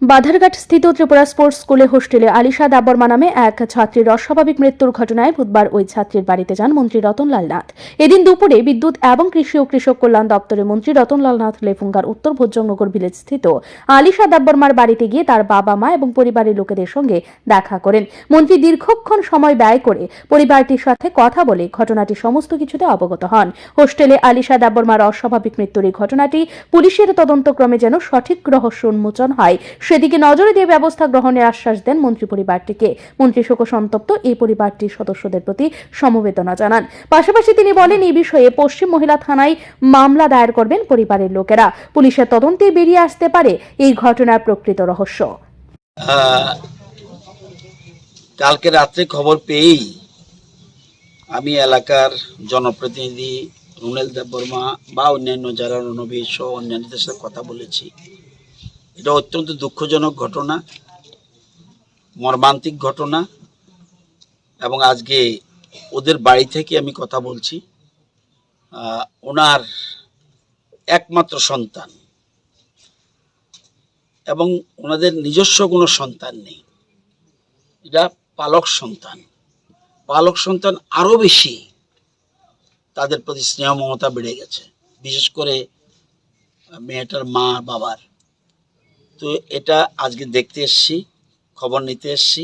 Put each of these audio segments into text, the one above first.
বাধারঘাট স্থিত ত্রিপুরা স্পোর্টস স্কুলে হোস্টেলে আলিশা দেববর্মা নামে এক ছাত্রীর অস্বাভাবিক মৃত্যুর ঘটনায় বুধবার ওই ছাত্রীর বাড়িতে যান মন্ত্রী রতনলাল নাথ। এদিন দুপুরে বিদ্যুৎ এবং কৃষি ও কৃষক কল্যাণ দপ্তরের মন্ত্রী রতনলাল নাথ লেফুঙ্গার উত্তর ভোজনগর ভিলেজ স্থিত আলিশা দেববর্মার বাড়িতে গিয়ে তার বাবা মা এবং পরিবারের লোকেদের সঙ্গে দেখা করেন। মন্ত্রী দীর্ঘক্ষণ সময় ব্যয় করে পরিবারটির সাথে কথা বলে ঘটনাটি সমস্ত কিছুতে অবগত হন। হোস্টেলে আলিশা দেববর্মার অস্বাভাবিক মৃত্যুর এই ঘটনাটি পুলিশের তদন্তক্রমে যেন সঠিক রহস্য উন্মোচন হয় সেদিকে নজরে দিয়ে ব্যবস্থা গ্রহণের আশ্বাস দেন মন্ত্রী পরিবারটিকে। মন্ত্রী শোকসন্তপ্ত এই পরিবারটির সদস্যদের প্রতি সমবেদনা জানান। পাশাপাশি তিনি বলেন, এই বিষয়ে পশ্চিম মহিলা থানায় মামলা দায়ের করবেন পরিবারের লোকেরা। পুলিশের তদন্তে বেরিয়ে আসতে পারে এই ঘটনার প্রকৃত রহস্য। কালকে রাত্রে খবর পেয়েই আমি এলাকার জনপ্রতিনিধি রুনেল দেববর্মা বা অন্যান্য যারা রণবীর সহ অন্যান্যদের সাথে কথা বলেছি। এটা অত্যন্ত দুঃখজনক ঘটনা, মর্মান্তিক ঘটনা, এবং আজকে ওদের বাড়ি থেকে আমি কথা বলছি। ওনার একমাত্র সন্তান এবং ওনাদের নিজস্ব কোনো সন্তান নেই, এটা পালক সন্তান। পালক সন্তান আরও বেশি তাদের প্রতি স্নেহ মমতা বেড়ে গেছে, বিশেষ করে মেয়েটার মা বাবার। তো এটা আজকে দেখতে এসছি, খবর নিতে এসছি,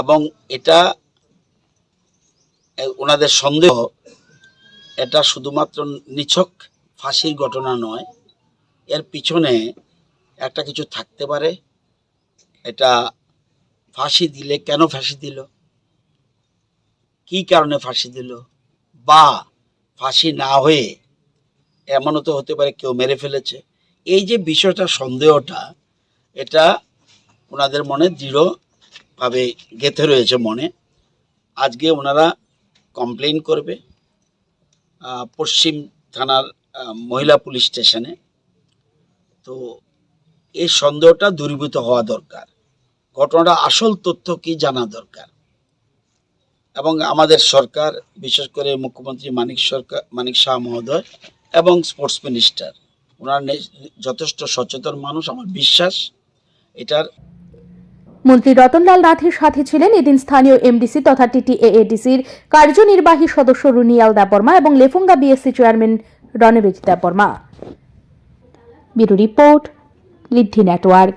এবং এটা ওনাদের সন্দেহ এটা শুধুমাত্র নিছক ফাঁসির ঘটনা নয়, এর পিছনে একটা কিছু থাকতে পারে। এটা ফাঁসি দিলে কেন ফাঁসি দিল, কি কারণে ফাঁসি দিল, বা ফাঁসি না হয়ে এমনও তো হতে পারে কেউ মেরে ফেলেছে। এই যে বিষয়টা, সন্দেহটা, এটা ওনাদের মনে দৃঢ়ভাবে গেঁথে রয়েছে মনে। আজকে ওনারা কমপ্লেন করবে পশ্চিম থানার মহিলা পুলিশ স্টেশনে। তো এই সন্দেহটা দূরীভূত হওয়া দরকার, ঘটনাটা আসল তথ্য কি জানা দরকার। এবং আমাদের সরকার, বিশেষ করে মুখ্যমন্ত্রী মানিক শাহ মহোদয় এবং স্পোর্টস মিনিস্টার, ওনার যথেষ্ট সচেতন মানুষ, আমার বিশ্বাস এটার। মন্ত্রী রতনলাল নাথের সাথে ছিলেন এদিন স্থানীয় এমডিসি তথা টিটিএএডিসির কার্যনির্বাহী সদস্য রুনিয়াল দেববর্মা এবং Lefunga BSC chairman Ranbir Debbarma. Bureau report, Liddhi network.